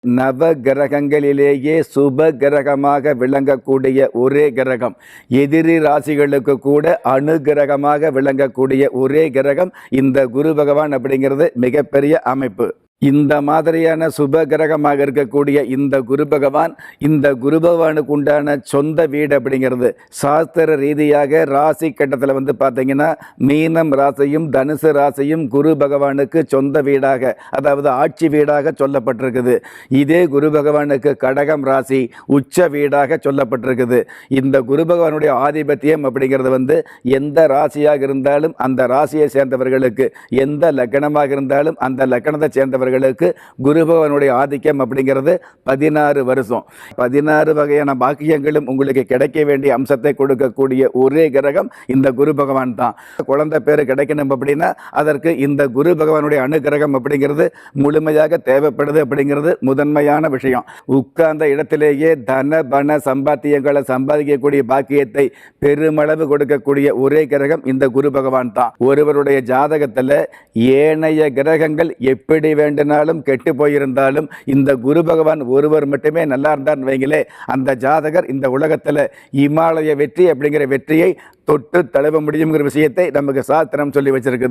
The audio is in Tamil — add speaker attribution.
Speaker 1: நவ கிரகங்களிலேயே சுப கிரகமாக விளங்கக்கூடிய ஒரே கிரகம், எதிரி ராசிகளுக்கு கூட அணுகிரகமாக விளங்கக்கூடிய ஒரே கிரகம் இந்த குரு பகவான் அப்படிங்கிறது மிகப்பெரிய அமைப்பு. இந்த மாதிரியான சுப கிரகமாக இருக்கக்கூடிய இந்த குரு பகவான், இந்த குரு பகவானுக்கு உண்டான சொந்த வீடு அப்படிங்கிறது சாஸ்திர ரீதியாக ராசி கட்டத்தில் பார்த்தீங்கன்னா மீனம் ராசியும் தனுசு ராசியும் குரு பகவானுக்கு சொந்த வீடாக, அதாவது ஆட்சி வீடாக சொல்லப்பட்டிருக்குது. இதே குரு பகவானுக்கு கடகம் ராசி உச்ச வீடாக சொல்லப்பட்டிருக்குது. இந்த குரு பகவானுடைய ஆதிபத்தியம் அப்படிங்கிறது எந்த ராசியாக இருந்தாலும் அந்த ராசியை சேர்ந்தவர்களுக்கு, எந்த லக்னமாக இருந்தாலும் அந்த லக்னத்தை சேர்ந்தவர்கள் குரு பகவானுடைய ஆதிக்கம் அப்படிங்கிறது 16 வருஷம். 16 வகையான பாக்கியங்களும் உங்களுக்கு கிடைக்க வேண்டிய அம்சத்தை கொடுக்கக்கூடிய ஒரே கிரகம் இந்த குரு பகவான் தான். குழந்தை பேர் கிடைக்கணும் அப்படின்னா அதற்கு இந்த குரு பகவானுடைய அனுகிரகம் அப்படிங்கிறது முழுமையாக தேவைப்படுது அப்படிங்கிறது முதன்மையான விஷயம். உட்கார்ந்த இடத்திலேயே தன பண சம்பாத்தியங்களை சம்பாதிக்கக்கூடிய பாக்கியத்தை பெருமளவு கொடுக்கக்கூடிய ஒரே கிரகம் இந்த குரு பகவான் தான். ஒருவருடைய ஜாதகத்தில் ஏனைய கிரகங்கள் எப்படி வேண்டுனாலும் கெட்டு போயிருந்தாலும் இந்த குரு பகவான் ஒருவர் மட்டுமே நல்லா இருந்தார்னு வைங்களே, அந்த ஜாதகர் இந்த உலகத்தில் இமாலய வெற்றி அப்படிங்கிற வெற்றியை தொட்டு தழுவ முடியுங்கிற விஷயத்தை நமக்கு சாஸ்திரம் சொல்லி வச்சிருக்குது.